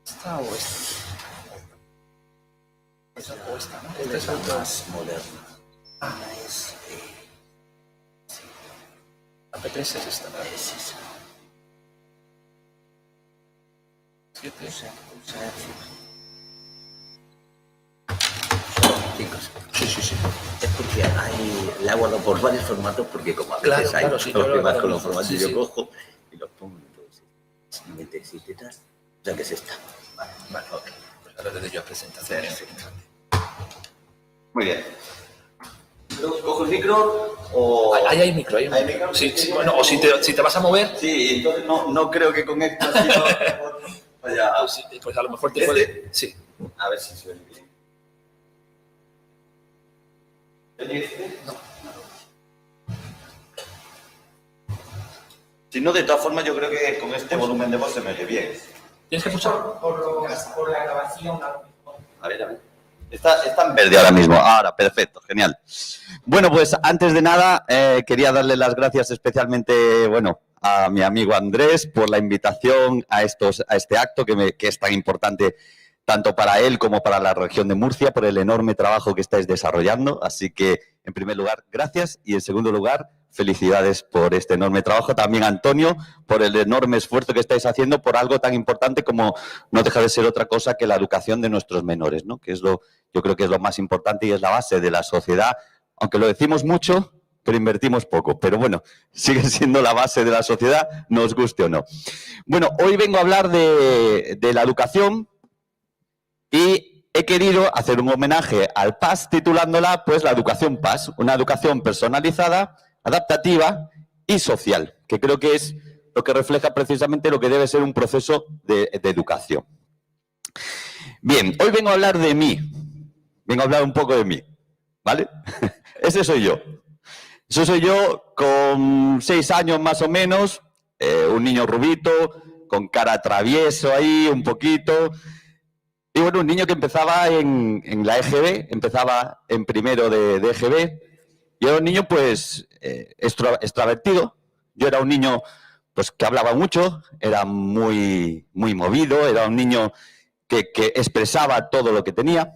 ¿Esta o esta? Esa o esta, ¿no? Esta es la más moderna. Ah, es... sí. La P3 es esta, ¿verdad? Es esa. 7. Pulsa Sí. Es porque la he guardado por varios formatos, porque como a veces Claro, hay sí, problemas con los formatos, sí, yo sí. cojo y los pongo en todo ese MT7 y tal. O sea que es esta. Vale, ok. Pues ahora le doy yo a presentación. Perfecto. Muy bien. ¿Cojo el micro o...? Ahí hay micro, ¿Hay micro? Sí, bueno, o si te vas a mover... Sí, entonces no creo que con esto, sino... Vaya... Pues a lo mejor te puede... Sí. A ver si se oye bien. No. Si no, de todas formas, yo creo que con este volumen de voz se me oye bien. Tienes que pulsar... Por la grabación. A ver. Está en verde ahora mismo. Ahora, perfecto, genial. Bueno, pues antes de nada, quería darle las gracias especialmente, a mi amigo Andrés por la invitación a este acto que es tan importante tanto para él como para la región de Murcia, por el enorme trabajo que estáis desarrollando. Así que, en primer lugar, gracias. Y en segundo lugar, felicidades por este enorme trabajo. También, Antonio, por el enorme esfuerzo que estáis haciendo por algo tan importante como no deja de ser otra cosa que la educación de nuestros menores, ¿no? Que es yo creo que es lo más importante y es la base de la sociedad. Aunque lo decimos mucho, pero invertimos poco. Pero bueno, sigue siendo la base de la sociedad, nos guste o no. Bueno, hoy vengo a hablar de la educación. Y he querido hacer un homenaje al PAS titulándola, pues, la educación PAS, una educación personalizada, adaptativa y social, que creo que es lo que refleja precisamente lo que debe ser un proceso de educación. Bien, hoy vengo a hablar de mí, vengo a hablar un poco de mí, ¿vale? Ese soy yo. Eso soy yo con 6 años más o menos, un niño rubito, con cara travieso ahí un poquito. Y bueno, un niño que empezaba en la EGB, empezaba en primero de EGB, y era un niño pues extravertido. Yo era un niño pues que hablaba mucho, era muy movido, era un niño que expresaba todo lo que tenía,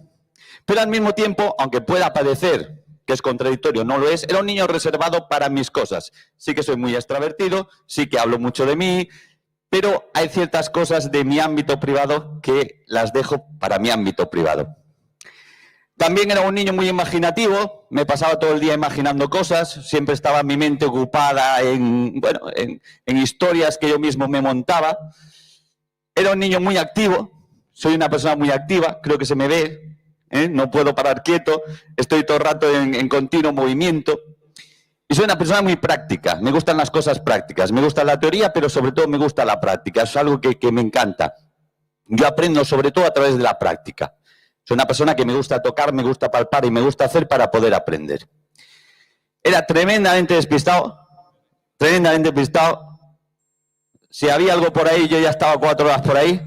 pero al mismo tiempo, aunque pueda parecer que es contradictorio, no lo es, era un niño reservado para mis cosas. Sí que soy muy extravertido, sí que hablo mucho de mí, pero hay ciertas cosas de mi ámbito privado que las dejo para mi ámbito privado. También era un niño muy imaginativo, me pasaba todo el día imaginando cosas, siempre estaba mi mente ocupada en historias que yo mismo me montaba. Era un niño muy activo, soy una persona muy activa, creo que se me ve, no puedo parar quieto, estoy todo el rato en continuo movimiento. Y soy una persona muy práctica, me gustan las cosas prácticas, me gusta la teoría, pero sobre todo me gusta la práctica, es algo que me encanta. Yo aprendo sobre todo a través de la práctica. Soy una persona que me gusta tocar, me gusta palpar y me gusta hacer para poder aprender. Era tremendamente despistado, tremendamente despistado. Si había algo por ahí, yo ya estaba 4 horas por ahí.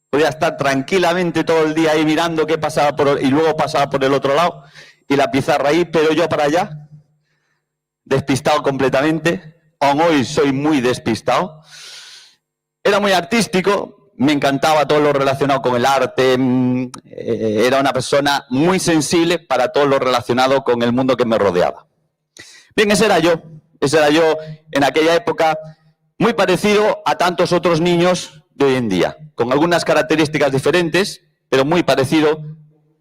Podía estar tranquilamente todo el día ahí mirando qué pasaba y luego pasaba por el otro lado y la pizarra ahí, pero yo para allá. Despistado completamente, aún hoy soy muy despistado. Era muy artístico, me encantaba todo lo relacionado con el arte, era una persona muy sensible para todo lo relacionado con el mundo que me rodeaba. Bien, ese era yo en aquella época, muy parecido a tantos otros niños de hoy en día, con algunas características diferentes, pero muy parecido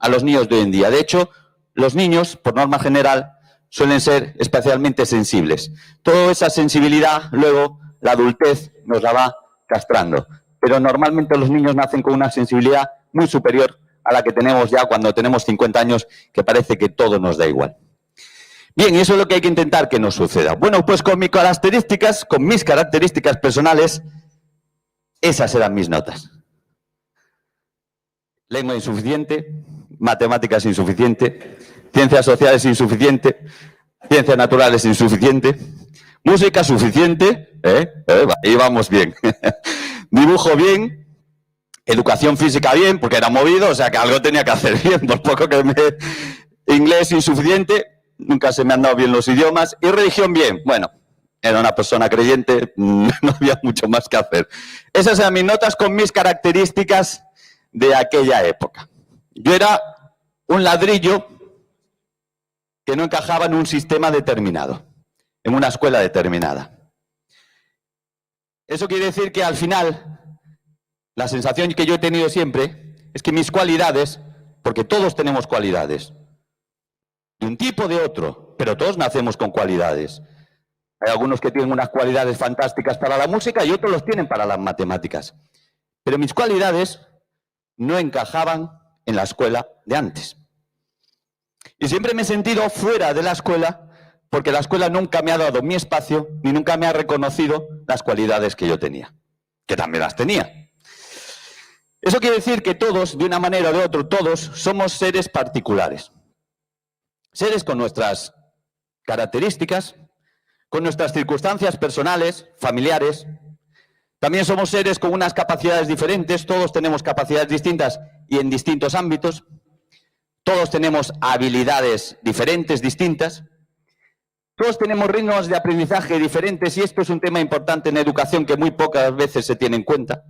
a los niños de hoy en día. De hecho, los niños, por norma general, suelen ser especialmente sensibles. Toda esa sensibilidad, luego, la adultez nos la va castrando. Pero normalmente los niños nacen con una sensibilidad muy superior a la que tenemos ya cuando tenemos 50 años, que parece que todo nos da igual. Bien, y eso es lo que hay que intentar que no suceda. Bueno, pues con mis características personales, esas eran mis notas. Lengua insuficiente, matemáticas insuficiente, ciencias sociales insuficiente, ciencias naturales insuficiente, música suficiente, ahí vamos bien, dibujo bien, educación física bien, porque era movido, o sea que algo tenía que hacer bien, por poco que inglés insuficiente, nunca se me han dado bien los idiomas, y religión bien, bueno, era una persona creyente, no había mucho más que hacer. Esas eran mis notas con mis características de aquella época. Yo era un ladrillo que no encajaba en un sistema determinado, en una escuela determinada. Eso quiere decir que al final, la sensación que yo he tenido siempre es que mis cualidades, porque todos tenemos cualidades, de un tipo o de otro, pero todos nacemos con cualidades. Hay algunos que tienen unas cualidades fantásticas para la música y otros los tienen para las matemáticas. Pero mis cualidades no encajaban en la escuela de antes. Y siempre me he sentido fuera de la escuela porque la escuela nunca me ha dado mi espacio ni nunca me ha reconocido las cualidades que yo tenía, que también las tenía. Eso quiere decir que todos, de una manera o de otra, todos somos seres particulares. Seres con nuestras características, con nuestras circunstancias personales, familiares. También somos seres con unas capacidades diferentes, todos tenemos capacidades distintas y en distintos ámbitos. Todos tenemos habilidades diferentes, distintas. Todos tenemos ritmos de aprendizaje diferentes y esto es un tema importante en educación que muy pocas veces se tiene en cuenta.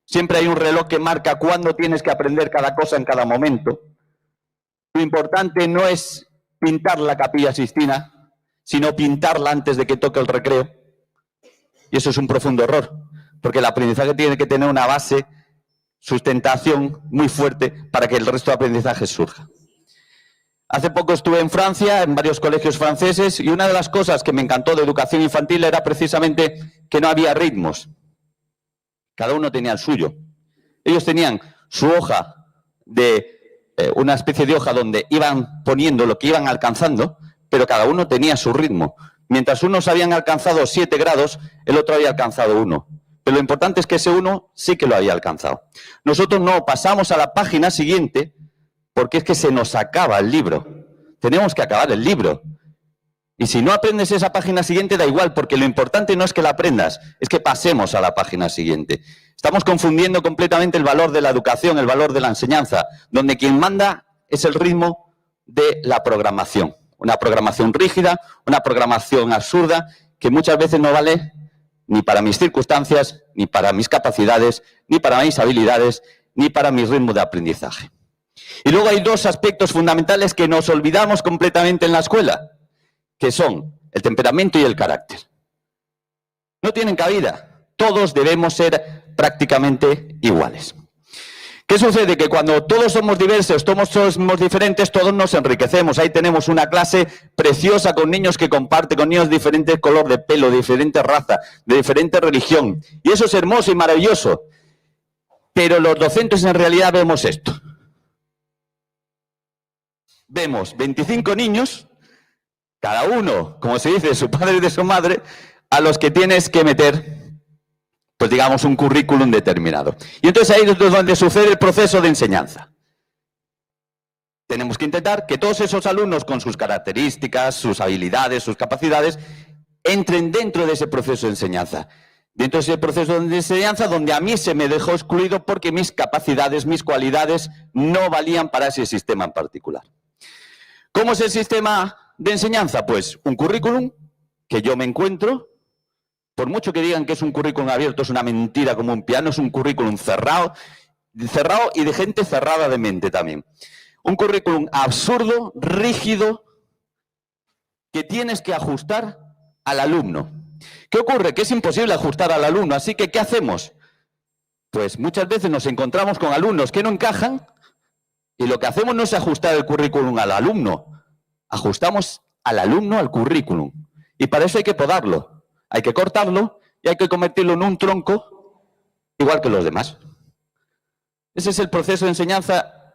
Siempre hay un reloj que marca cuándo tienes que aprender cada cosa en cada momento. Lo importante no es pintar la Capilla Sixtina, sino pintarla antes de que toque el recreo. Y eso es un profundo error, porque el aprendizaje tiene que tener una base, sustentación muy fuerte para que el resto de aprendizaje surja. Hace poco estuve en Francia, en varios colegios franceses, y una de las cosas que me encantó de educación infantil era precisamente que no había ritmos. Cada uno tenía el suyo. Ellos tenían su hoja de una especie de hoja donde iban poniendo lo que iban alcanzando, pero cada uno tenía su ritmo. Mientras unos habían alcanzado 7 grados, el otro había alcanzado 1. Pero lo importante es que ese 1 sí que lo había alcanzado. Nosotros no pasamos a la página siguiente porque es que se nos acaba el libro. Tenemos que acabar el libro. Y si no aprendes esa página siguiente, da igual, porque lo importante no es que la aprendas, es que pasemos a la página siguiente. Estamos confundiendo completamente el valor de la educación, el valor de la enseñanza, donde quien manda es el ritmo de la programación. Una programación rígida, una programación absurda, que muchas veces no vale ni para mis circunstancias, ni para mis capacidades, ni para mis habilidades, ni para mi ritmo de aprendizaje. Y luego hay 2 aspectos fundamentales que nos olvidamos completamente en la escuela, que son el temperamento y el carácter. No tienen cabida. Todos debemos ser prácticamente iguales. ¿Qué sucede? Que cuando todos somos diversos, todos somos diferentes, todos nos enriquecemos. Ahí tenemos una clase preciosa con niños que comparten, con niños de diferente color de pelo, de diferente raza, de diferente religión. Y eso es hermoso y maravilloso. Pero los docentes en realidad vemos esto. Vemos 25 niños, cada uno, como se dice, de su padre y de su madre, a los que tienes que meter, pues digamos, un currículum determinado. Y entonces ahí es donde sucede el proceso de enseñanza. Tenemos que intentar que todos esos alumnos con sus características, sus habilidades, sus capacidades, entren dentro de ese proceso de enseñanza. Dentro de ese proceso de enseñanza donde a mí se me dejó excluido porque mis capacidades, mis cualidades no valían para ese sistema en particular. ¿Cómo es el sistema de enseñanza? Pues un currículum que yo me encuentro, por mucho que digan que es un currículum abierto, es una mentira como un piano, es un currículum cerrado y de gente cerrada de mente también. Un currículum absurdo, rígido, que tienes que ajustar al alumno. ¿Qué ocurre? Que es imposible ajustar al alumno, así que ¿qué hacemos? Pues muchas veces nos encontramos con alumnos que no encajan y lo que hacemos no es ajustar el currículum al alumno, ajustamos al alumno al currículum. Y para eso hay que podarlo, hay que cortarlo y hay que convertirlo en un tronco igual que los demás. Ese es el proceso de enseñanza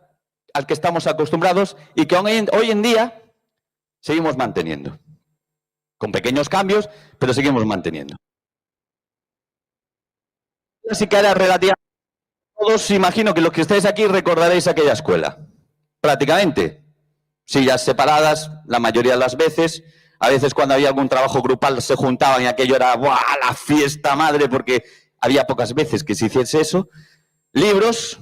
al que estamos acostumbrados y que hoy en día seguimos manteniendo. Con pequeños cambios, pero seguimos manteniendo. Así que era relativamente... Todos, imagino que los que estáis aquí recordaréis aquella escuela. Prácticamente. Sillas separadas, la mayoría de las veces. A veces cuando había algún trabajo grupal se juntaban y aquello era ¡buah, la fiesta madre! Porque había pocas veces que se hiciese eso. Libros,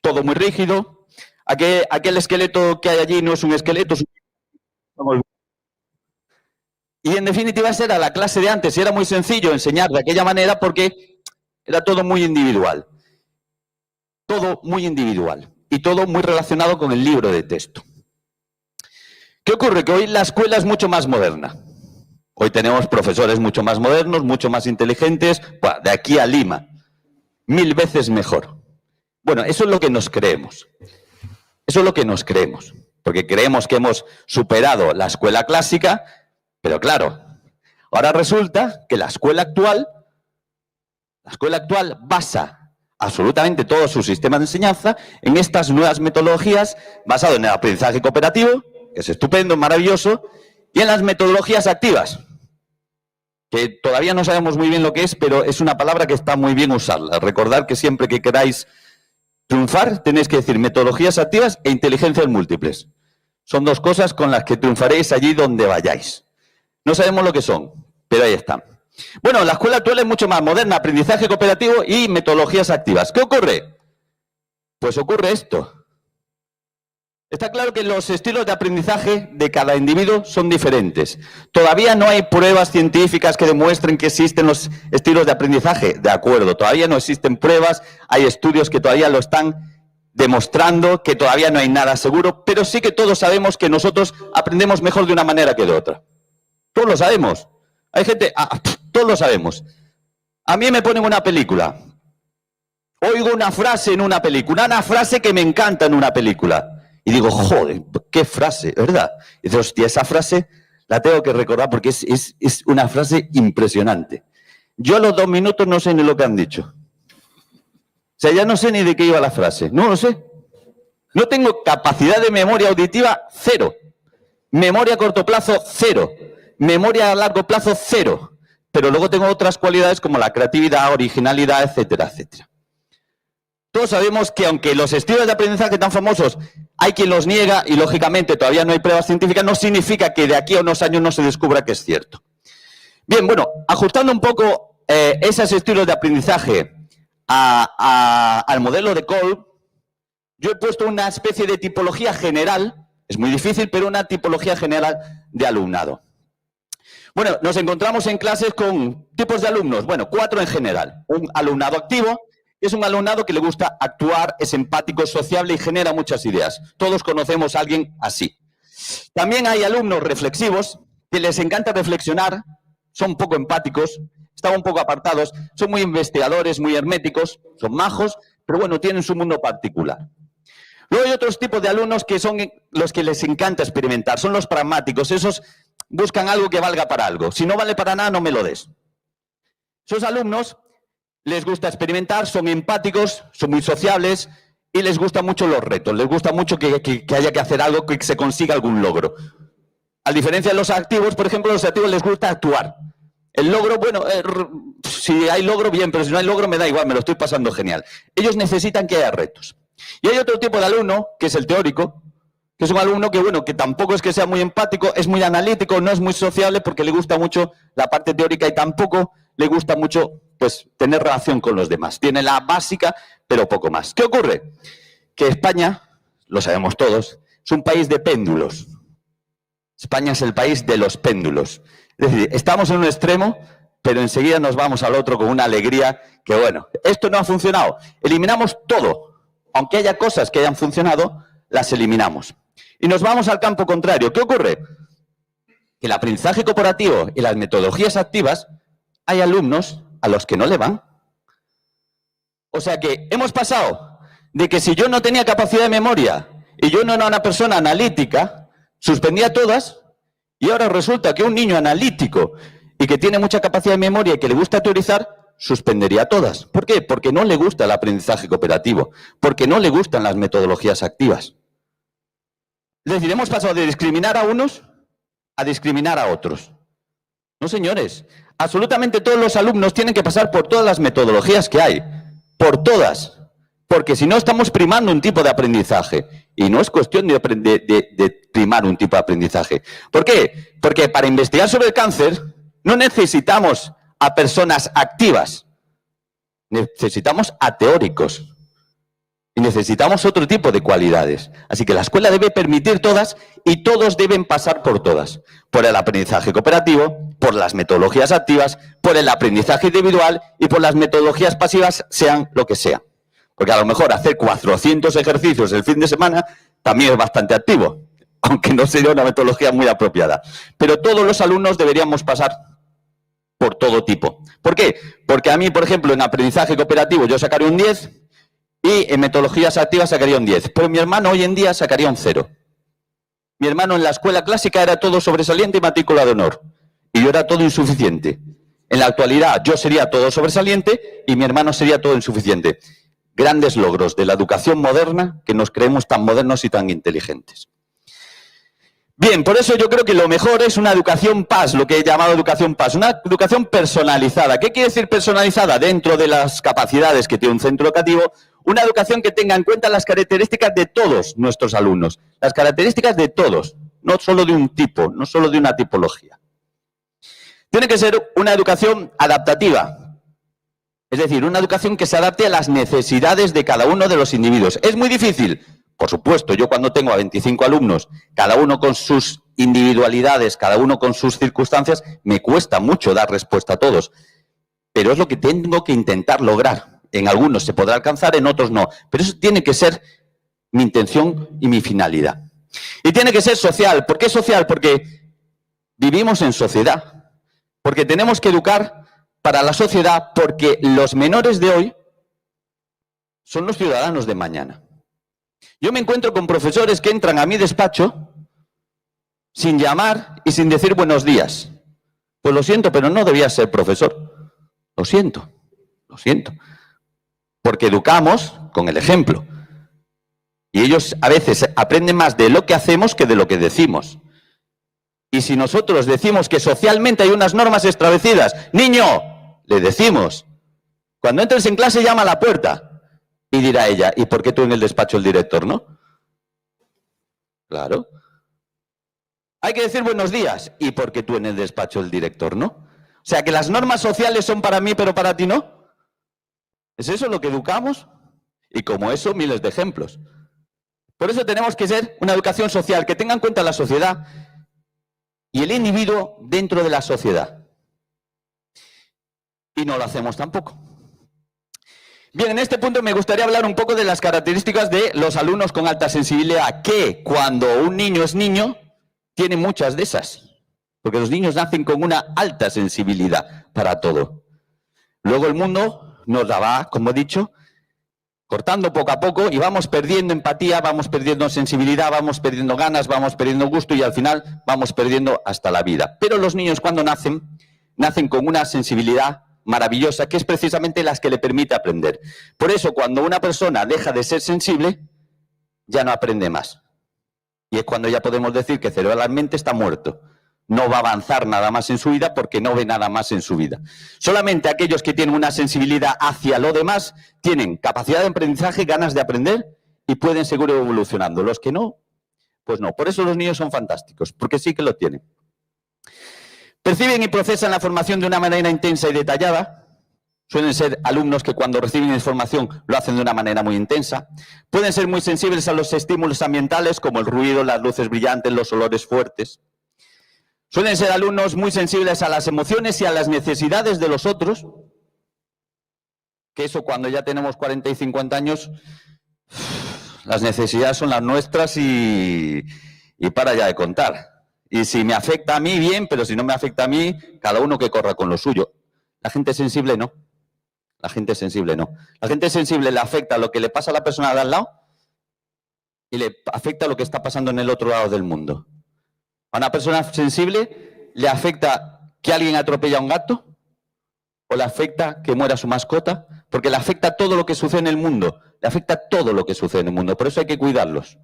todo muy rígido. Aquel esqueleto que hay allí no es un esqueleto, es un... Y en definitiva esa era la clase de antes y era muy sencillo enseñar de aquella manera porque era todo muy individual. Todo muy individual y todo muy relacionado con el libro de texto. ¿Qué ocurre? Que hoy la escuela es mucho más moderna. Hoy tenemos profesores mucho más modernos, mucho más inteligentes, de aquí a Lima, 1000 veces mejor. Bueno, eso es lo que nos creemos. Eso es lo que nos creemos, porque creemos que hemos superado la escuela clásica, pero claro, ahora resulta que la escuela actual basa absolutamente todo su sistema de enseñanza en estas nuevas metodologías basado en el aprendizaje cooperativo, que es estupendo, maravilloso, y en las metodologías activas, que todavía no sabemos muy bien lo que es, pero es una palabra que está muy bien usarla. Recordad que siempre que queráis triunfar, tenéis que decir metodologías activas e inteligencias múltiples. Son dos cosas con las que triunfaréis allí donde vayáis. No sabemos lo que son, pero ahí están. Bueno, la escuela actual es mucho más moderna, aprendizaje cooperativo y metodologías activas. ¿Qué ocurre? Pues ocurre esto. Está claro que los estilos de aprendizaje de cada individuo son diferentes. Todavía no hay pruebas científicas que demuestren que existen los estilos de aprendizaje. De acuerdo, todavía no existen pruebas, hay estudios que todavía lo están demostrando, que todavía no hay nada seguro, pero sí que todos sabemos que nosotros aprendemos mejor de una manera que de otra. Todos lo sabemos. Hay gente, todos lo sabemos. A mí me ponen una película. Oigo una frase en una película, una frase que me encanta en una película. Y digo, joder, qué frase, ¿verdad? Y digo, hostia, esa frase la tengo que recordar porque es una frase impresionante. Yo a los 2 minutos no sé ni lo que han dicho. O sea, ya no sé ni de qué iba la frase. No lo sé. No tengo capacidad de memoria auditiva, 0. Memoria a corto plazo, 0. Memoria a largo plazo, 0. Pero luego tengo otras cualidades como la creatividad, originalidad, etcétera, etcétera. Todos sabemos que aunque los estilos de aprendizaje tan famosos hay quien los niega y lógicamente todavía no hay pruebas científicas, no significa que de aquí a unos años no se descubra que es cierto. Bien, bueno, ajustando un poco esos estilos de aprendizaje al modelo de Kolb, yo he puesto una especie de tipología general, es muy difícil, pero una tipología general de alumnado. Bueno, nos encontramos en clases con tipos de alumnos, bueno, 4 en general. Un alumnado activo, es un alumnado que le gusta actuar, es empático, es sociable y genera muchas ideas. Todos conocemos a alguien así. También hay alumnos reflexivos que les encanta reflexionar, son poco empáticos, están un poco apartados, son muy investigadores, muy herméticos, son majos, pero bueno, tienen su mundo particular. Luego hay otros tipos de alumnos que son los que les encanta experimentar, son los pragmáticos, esos buscan algo que valga para algo. Si no vale para nada, no me lo des. Esos alumnos les gusta experimentar, son empáticos, son muy sociables y les gustan mucho los retos, les gusta mucho que haya que hacer algo, que se consiga algún logro. A diferencia de los activos, por ejemplo, a los activos les gusta actuar. El logro, bueno, si hay logro, bien, pero si no hay logro me da igual, me lo estoy pasando genial. Ellos necesitan que haya retos. Y hay otro tipo de alumno, que es el teórico, que es un alumno que, bueno, que tampoco es que sea muy empático, es muy analítico, no es muy sociable porque le gusta mucho la parte teórica y tampoco le gusta mucho, pues, tener relación con los demás. Tiene la básica, pero poco más. ¿Qué ocurre? Que España, lo sabemos todos, es un país de péndulos. España es el país de los péndulos. Es decir, estamos en un extremo, pero enseguida nos vamos al otro con una alegría que, bueno, esto no ha funcionado. Eliminamos todo. Aunque haya cosas que hayan funcionado, las eliminamos. Y nos vamos al campo contrario. ¿Qué ocurre? Que el aprendizaje cooperativo y las metodologías activas, hay alumnos a los que no le van. O sea que hemos pasado de que si yo no tenía capacidad de memoria y yo no era una persona analítica, suspendía todas, y ahora resulta que un niño analítico y que tiene mucha capacidad de memoria y que le gusta teorizar, suspendería todas. ¿Por qué? Porque no le gusta el aprendizaje cooperativo, porque no le gustan las metodologías activas. Es decir, hemos pasado de discriminar a unos a discriminar a otros. No, señores, absolutamente todos los alumnos tienen que pasar por todas las metodologías que hay, por todas. Porque si no estamos primando un tipo de aprendizaje. Y no es cuestión de primar un tipo de aprendizaje. ¿Por qué? Porque para investigar sobre el cáncer no necesitamos a personas activas. Necesitamos a teóricos. Y necesitamos otro tipo de cualidades. Así que la escuela debe permitir todas y todos deben pasar por todas. Por el aprendizaje cooperativo, por las metodologías activas, por el aprendizaje individual y por las metodologías pasivas, sean lo que sean. Porque a lo mejor hacer 400 ejercicios el fin de semana también es bastante activo, aunque no sería una metodología muy apropiada. Pero todos los alumnos deberíamos pasar por todo tipo. ¿Por qué? Porque a mí, por ejemplo, en aprendizaje cooperativo yo sacaré un 10 y en metodologías activas sacaría un 10. Pero mi hermano hoy en día sacaría un 0. Mi hermano en la escuela clásica era todo sobresaliente y matrícula de honor. Y yo era todo insuficiente. En la actualidad yo sería todo sobresaliente y mi hermano sería todo insuficiente. Grandes logros de la educación moderna que nos creemos tan modernos y tan inteligentes. Bien, por eso yo creo que lo mejor es una educación PAS, lo que he llamado educación PAS, una educación personalizada. ¿Qué quiere decir personalizada? Dentro de las capacidades que tiene un centro educativo, una educación que tenga en cuenta las características de todos nuestros alumnos, las características de todos, no solo de un tipo, no solo de una tipología. Tiene que ser una educación adaptativa, es decir, una educación que se adapte a las necesidades de cada uno de los individuos. ¿Es muy difícil? Por supuesto, yo cuando tengo a 25 alumnos, cada uno con sus individualidades, cada uno con sus circunstancias, me cuesta mucho dar respuesta a todos. Pero es lo que tengo que intentar lograr. En algunos se podrá alcanzar, en otros no. Pero eso tiene que ser mi intención y mi finalidad. Y tiene que ser social. ¿Por qué social? Porque vivimos en sociedad. Porque tenemos que educar para la sociedad, porque los menores de hoy son los ciudadanos de mañana. Yo me encuentro con profesores que entran a mi despacho sin llamar y sin decir buenos días. Pues lo siento, pero no debía ser profesor. Lo siento, lo siento. Porque educamos con el ejemplo. Y ellos a veces aprenden más de lo que hacemos que de lo que decimos. Y si nosotros decimos que socialmente hay unas normas establecidas, niño, le decimos, cuando entres en clase llama a la puerta. Y dirá ella, ¿y por qué tú en el despacho el director, no? Claro. Hay que decir buenos días. ¿Y por qué tú en el despacho el director, no? O sea, que las normas sociales son para mí, pero para ti no. ¿Es eso lo que educamos? Y como eso, miles de ejemplos. Por eso tenemos que ser una educación social, que tenga en cuenta la sociedad y el individuo dentro de la sociedad. Y no lo hacemos tampoco. Bien, en este punto me gustaría hablar un poco de las características de los alumnos con alta sensibilidad, que cuando un niño es niño, tiene muchas de esas. Porque los niños nacen con una alta sensibilidad para todo. Luego el mundo nos la va, como he dicho, cortando poco a poco y vamos perdiendo empatía, vamos perdiendo sensibilidad, vamos perdiendo ganas, vamos perdiendo gusto y al final vamos perdiendo hasta la vida. Pero los niños cuando nacen con una sensibilidad maravillosa, que es precisamente las que le permite aprender. Por eso, cuando una persona deja de ser sensible, ya no aprende más. Y es cuando ya podemos decir que cerebralmente está muerto. No va a avanzar nada más en su vida porque no ve nada más en su vida. Solamente aquellos que tienen una sensibilidad hacia lo demás tienen capacidad de aprendizaje, ganas de aprender y pueden seguir evolucionando. Los que no, pues no. Por eso los niños son fantásticos, porque sí que lo tienen. Perciben y procesan la formación de una manera intensa y detallada. Suelen ser alumnos que cuando reciben información lo hacen de una manera muy intensa. Pueden ser muy sensibles a los estímulos ambientales como el ruido, las luces brillantes, los olores fuertes. Suelen ser alumnos muy sensibles a las emociones y a las necesidades de los otros. Que eso cuando ya tenemos 40 y 50 años, las necesidades son las nuestras y para ya de contar. Y si me afecta a mí, bien, pero si no me afecta a mí, cada uno que corra con lo suyo. La gente sensible no. La gente sensible no. La gente sensible le afecta lo que le pasa a la persona de al lado y le afecta lo que está pasando en el otro lado del mundo. A una persona sensible le afecta que alguien atropella a un gato o le afecta que muera su mascota, porque le afecta todo lo que sucede en el mundo. Le afecta todo lo que sucede en el mundo. Por eso hay que cuidarlos.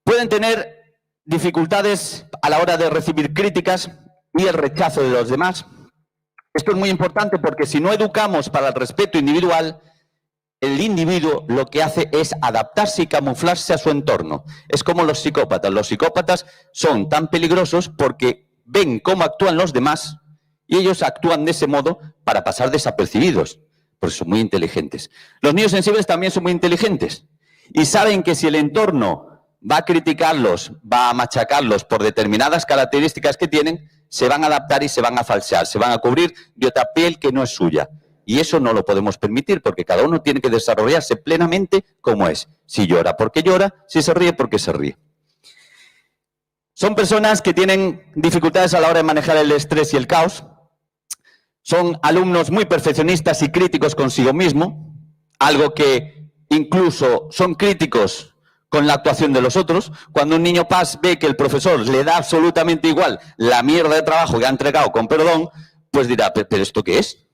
Pueden tener dificultades a la hora de recibir críticas y el rechazo de los demás. Esto es muy importante porque si no educamos para el respeto individual, el individuo lo que hace es adaptarse y camuflarse a su entorno. Es como los psicópatas. Los psicópatas son tan peligrosos porque ven cómo actúan los demás y ellos actúan de ese modo para pasar desapercibidos. porque son muy inteligentes. Los niños sensibles también son muy inteligentes y saben que si el entorno va a criticarlos, va a machacarlos por determinadas características que tienen, se van a adaptar y se van a falsear, se van a cubrir de otra piel que no es suya. Y eso no lo podemos permitir porque cada uno tiene que desarrollarse plenamente como es. Si llora, porque llora, si se ríe, porque se ríe. Son personas que tienen dificultades a la hora de manejar el estrés y el caos. Son alumnos muy perfeccionistas y críticos consigo mismo, algo que incluso son críticos con la actuación de los otros. Cuando un niño ve que el profesor le da absolutamente igual la mierda de trabajo que ha entregado, con perdón, pues dirá, ¿pero esto qué es?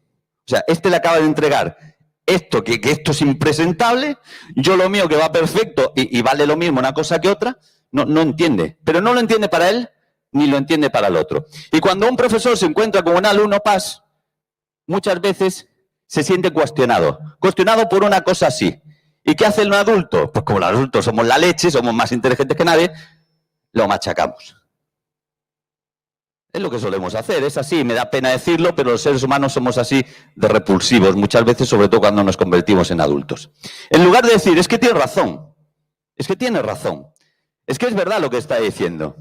O sea, le acaba de entregar esto, que esto es impresentable, yo lo mío que va perfecto y vale lo mismo una cosa que otra, no entiende. Pero no lo entiende para él, ni lo entiende para el otro. Y cuando un profesor se encuentra con un alumno PAS, muchas veces se siente cuestionado por una cosa así. ¿Y qué hace el adulto? Pues como los adultos somos la leche, somos más inteligentes que nadie, lo machacamos. Es lo que solemos hacer, es así, me da pena decirlo, pero los seres humanos somos así de repulsivos, muchas veces, sobre todo cuando nos convertimos en adultos. En lugar de decir, es que tiene razón, es que tiene razón, es que es verdad lo que está diciendo.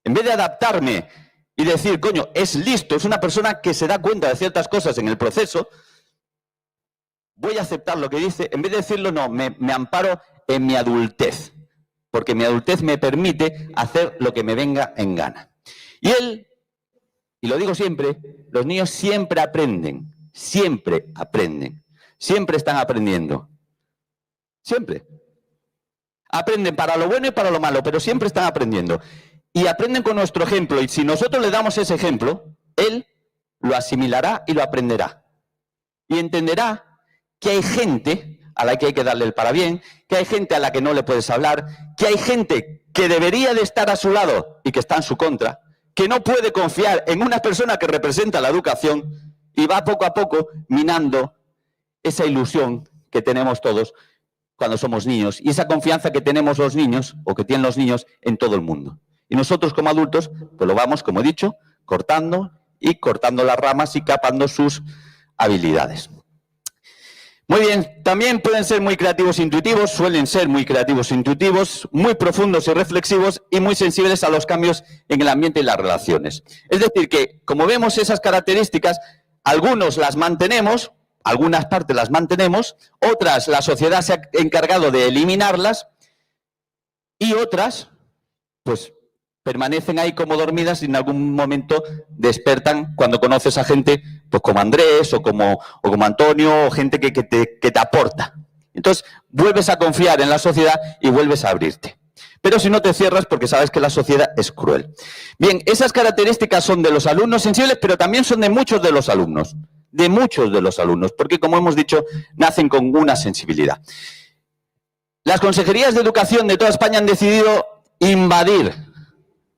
En vez de adaptarme y decir, coño, es listo, es una persona que se da cuenta de ciertas cosas en el proceso, voy a aceptar lo que dice, en vez de decirlo, no, me amparo en mi adultez, porque mi adultez me permite hacer lo que me venga en gana. Y lo digo siempre, los niños siempre aprenden, siempre están aprendiendo, siempre. Aprenden para lo bueno y para lo malo, pero siempre están aprendiendo. Y aprenden con nuestro ejemplo, y si nosotros le damos ese ejemplo, él lo asimilará y lo aprenderá. Y entenderá que hay gente a la que hay que darle el parabién, que hay gente a la que no le puedes hablar, que hay gente que debería de estar a su lado y que está en su contra, que no puede confiar en una persona que representa la educación y va poco a poco minando esa ilusión que tenemos todos cuando somos niños y esa confianza que tenemos los niños o que tienen los niños en todo el mundo. Y nosotros como adultos pues lo vamos, como he dicho, cortando las ramas y capando sus habilidades. Muy bien, también pueden ser muy creativos e intuitivos, suelen ser muy creativos e intuitivos, muy profundos y reflexivos y muy sensibles a los cambios en el ambiente y las relaciones. Es decir, que como vemos esas características, algunos las mantenemos, algunas partes las mantenemos, otras la sociedad se ha encargado de eliminarlas y otras, pues, permanecen ahí como dormidas y en algún momento despertan cuando conoces a gente pues como Andrés o como Antonio o gente que te aporta. Entonces vuelves a confiar en la sociedad y vuelves a abrirte. Pero si no te cierras porque sabes que la sociedad es cruel. Bien, esas características son de los alumnos sensibles, pero también son de muchos de los alumnos. De muchos de los alumnos, porque como hemos dicho, nacen con una sensibilidad. Las consejerías de educación de toda España han decidido invadir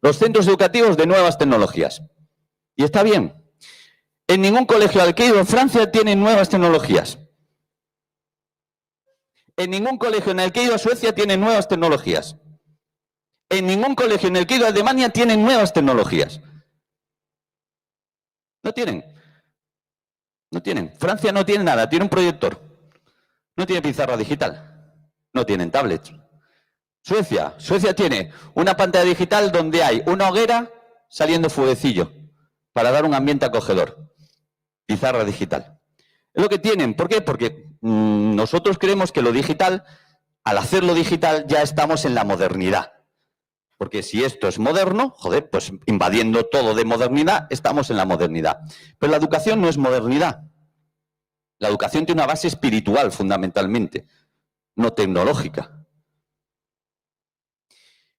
los centros educativos de nuevas tecnologías. Y está bien. En ningún colegio al que he ido en Francia tienen nuevas tecnologías. En ningún colegio en el que he ido a Suecia tienen nuevas tecnologías. En ningún colegio en el que he ido a Alemania tienen nuevas tecnologías. No tienen. No tienen. Francia no tiene nada, tiene un proyector. No tiene pizarra digital. No tienen tablets. Suecia tiene una pantalla digital donde hay una hoguera saliendo fueguecillo para dar un ambiente acogedor. Pizarra digital. Es lo que tienen. ¿Por qué? Porque nosotros creemos que lo digital, al hacerlo digital, ya estamos en la modernidad. Porque si esto es moderno, joder, pues invadiendo todo de modernidad, estamos en la modernidad. Pero la educación no es modernidad. La educación tiene una base espiritual, fundamentalmente, no tecnológica.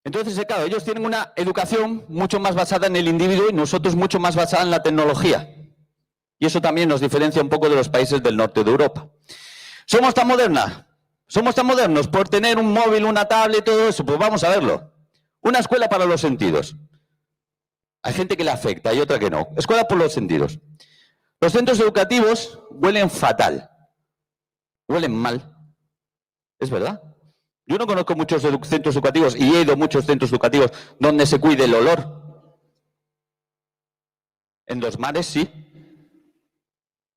Entonces, claro, ellos tienen una educación mucho más basada en el individuo y nosotros mucho más basada en la tecnología. Y eso también nos diferencia un poco de los países del norte de Europa. ¿Somos tan modernos por tener un móvil, una tablet, todo eso? Pues vamos a verlo. Una escuela para los sentidos. Hay gente que le afecta y otra que no. Escuela por los sentidos. Los centros educativos huelen fatal. Huelen mal. ¿Es verdad? Yo no conozco muchos centros educativos y he ido a muchos centros educativos donde se cuide el olor. En Dos Mares sí.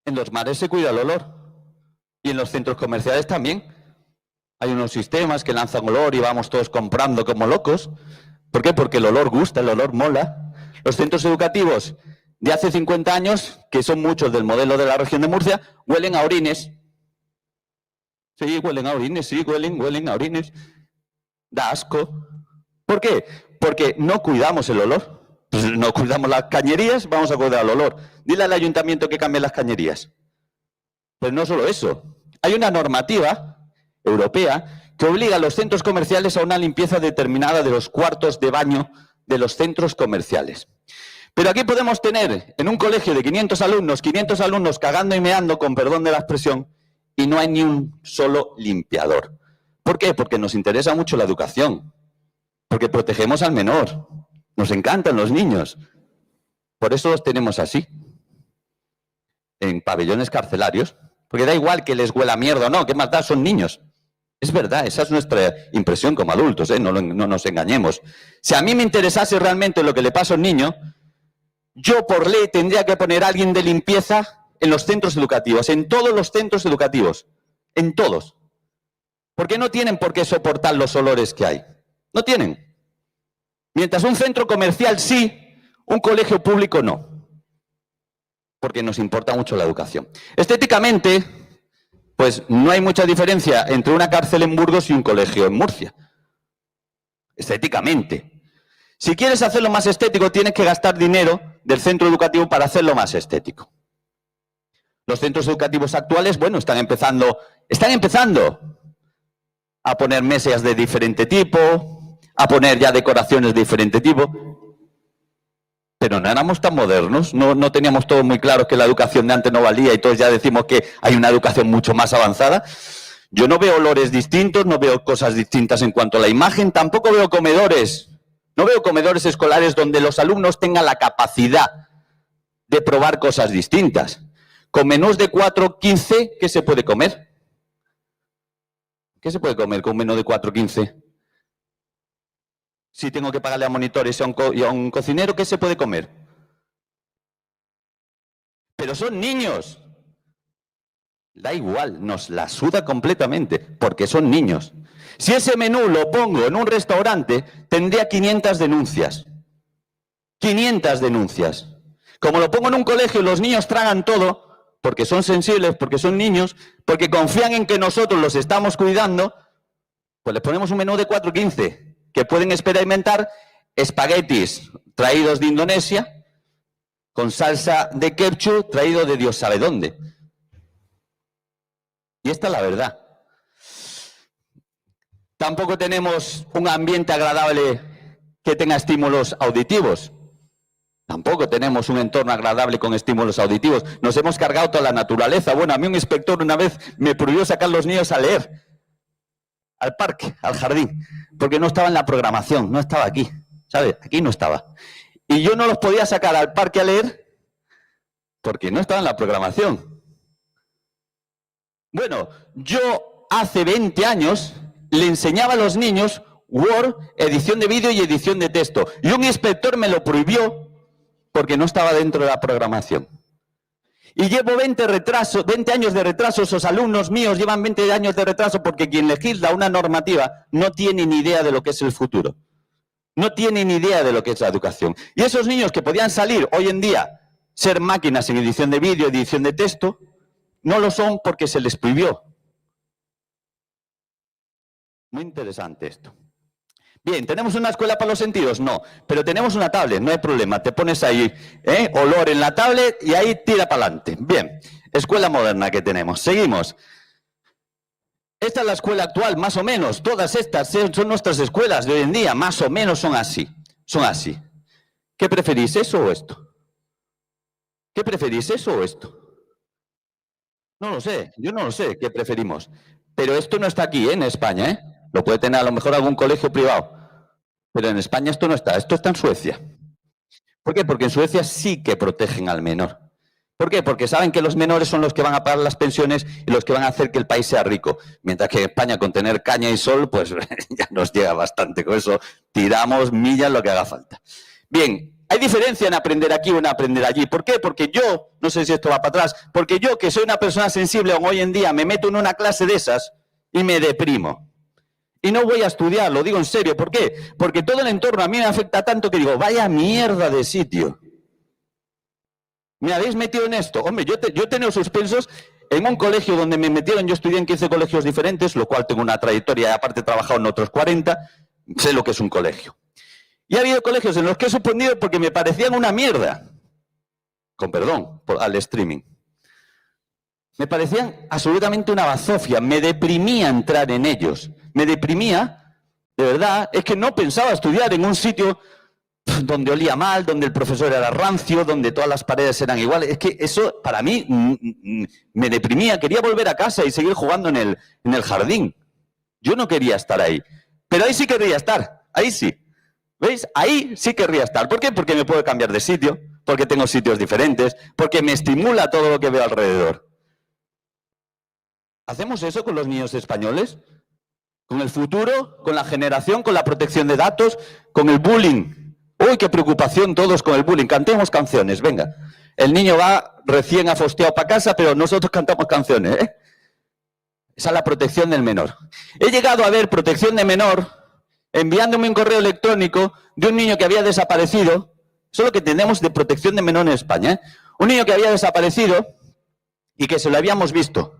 En Dos Mares se cuida el olor. Y en los centros comerciales también. Hay unos sistemas que lanzan olor y vamos todos comprando como locos. ¿Por qué? Porque el olor gusta, el olor mola. Los centros educativos de hace 50 años, que son muchos del modelo de la región de Murcia, huelen a orines. Sí, huelen a orines, sí, huelen a orines. Da asco. ¿Por qué? Porque no cuidamos el olor. Pues no cuidamos las cañerías, vamos a cuidar el olor. Dile al ayuntamiento que cambie las cañerías. Pues no solo eso. Hay una normativa europea que obliga a los centros comerciales a una limpieza determinada de los cuartos de baño de los centros comerciales. Pero aquí podemos tener en un colegio de 500 alumnos cagando y meando, con perdón de la expresión, y no hay ni un solo limpiador. ¿Por qué? Porque nos interesa mucho la educación, porque protegemos al menor, nos encantan los niños. Por eso los tenemos así, en pabellones carcelarios, porque da igual que les huela mierda o no, ¿qué más da? Son niños. Es verdad, esa es nuestra impresión como adultos, no nos engañemos. Si a mí me interesase realmente lo que le pasa a un niño, yo por ley tendría que poner a alguien de limpieza en los centros educativos, en todos los centros educativos, en todos. Porque no tienen por qué soportar los olores que hay. No tienen. Mientras un centro comercial sí, un colegio público no. Porque nos importa mucho la educación. Estéticamente, pues no hay mucha diferencia entre una cárcel en Burgos y un colegio en Murcia. Estéticamente. Si quieres hacerlo más estético, tienes que gastar dinero del centro educativo para hacerlo más estético. Los centros educativos actuales, bueno, están empezando a poner mesas de diferente tipo, a poner ya decoraciones de diferente tipo. Pero no éramos tan modernos, no teníamos todo muy claro que la educación de antes no valía y todos ya decimos que hay una educación mucho más avanzada. Yo no veo olores distintos, no veo cosas distintas en cuanto a la imagen, tampoco veo comedores. No veo comedores escolares donde los alumnos tengan la capacidad de probar cosas distintas. Con menús de 4,15, ¿qué se puede comer? ¿Qué se puede comer con un menú de 4,15? Si tengo que pagarle a monitores y a un cocinero, ¿qué se puede comer? Pero son niños. Da igual, nos la suda completamente, porque son niños. Si ese menú lo pongo en un restaurante, tendría 500 denuncias. 500 denuncias. Como lo pongo en un colegio, los niños tragan todo, porque son sensibles, porque son niños, porque confían en que nosotros los estamos cuidando, pues les ponemos un menú de 4,15, que pueden experimentar espaguetis traídos de Indonesia, con salsa de ketchup traído de Dios sabe dónde. Y esta es la verdad. Tampoco tenemos un ambiente agradable que tenga estímulos auditivos. Tampoco tenemos un entorno agradable con estímulos auditivos. Nos hemos cargado toda la naturaleza. Bueno, a mí un inspector una vez me prohibió sacar a los niños a leer. Al parque, al jardín. Porque no estaba en la programación, no estaba aquí. ¿Sabes? Aquí no estaba. Y yo no los podía sacar al parque a leer porque no estaba en la programación. Bueno, yo hace 20 años le enseñaba a los niños Word, edición de vídeo y edición de texto. Y un inspector me lo prohibió porque no estaba dentro de la programación. Y llevo 20 años de retraso, esos alumnos míos llevan 20 años de retraso porque quien legisla una normativa no tiene ni idea de lo que es el futuro. No tiene ni idea de lo que es la educación. Y esos niños que podían salir hoy en día, ser máquinas en edición de vídeo, edición de texto, no lo son porque se les prohibió. Muy interesante esto. Bien, ¿tenemos una escuela para los sentidos? No, pero tenemos una tablet, no hay problema. Te pones ahí, olor en la tablet y ahí tira para adelante. Bien, escuela moderna que tenemos. Seguimos. Esta es la escuela actual, más o menos. Todas estas son nuestras escuelas de hoy en día, más o menos son así. Son así. ¿Qué preferís, eso o esto? ¿Qué preferís, eso o esto? No lo sé, yo no lo sé qué preferimos. Pero esto no está aquí, en España, Lo puede tener a lo mejor algún colegio privado. Pero en España esto no está, esto está en Suecia. ¿Por qué? Porque en Suecia sí que protegen al menor. ¿Por qué? Porque saben que los menores son los que van a pagar las pensiones y los que van a hacer que el país sea rico. Mientras que en España, con tener caña y sol, pues ya nos llega bastante. Con eso tiramos millas lo que haga falta. Bien, Hay diferencia en aprender aquí o en aprender allí. ¿Por qué? Porque yo, no sé si esto va para atrás, porque yo, que soy una persona sensible aún hoy en día, me meto en una clase de esas y me deprimo. Y no voy a estudiar, lo digo en serio. ¿Por qué? Porque todo el entorno a mí me afecta tanto que digo, vaya mierda de sitio. ¿Me habéis metido en esto? Hombre, yo he tenido suspensos en un colegio donde me metieron, yo estudié en 15 colegios diferentes, lo cual tengo una trayectoria y aparte he trabajado en otros 40, sé lo que es un colegio. Y ha habido colegios en los que he suspendido porque me parecían una mierda. Con perdón, al streaming. Me parecían absolutamente una bazofia. Me deprimía entrar en ellos. Me deprimía, de verdad. Es que no pensaba estudiar en un sitio donde olía mal, donde el profesor era rancio, donde todas las paredes eran iguales. Es que eso, para mí, me deprimía. Quería volver a casa y seguir jugando en el jardín. Yo no quería estar ahí. Pero ahí sí querría estar. Ahí sí. ¿Veis? Ahí sí querría estar. ¿Por qué? Porque me puedo cambiar de sitio, porque tengo sitios diferentes, porque me estimula todo lo que veo alrededor. ¿Hacemos eso con los niños españoles? ¿Con el futuro? ¿Con la generación? ¿Con la protección de datos? ¿Con el bullying? ¡Uy, qué preocupación todos con el bullying! Cantemos canciones, venga. El niño va recién afosteado para casa, pero nosotros cantamos canciones, ¿eh? Esa es la protección del menor. He llegado a ver protección de menor enviándome un correo electrónico de un niño que había desaparecido. Eso es lo que tenemos de protección de menor en España, ¿eh? Un niño que había desaparecido y que se lo habíamos visto.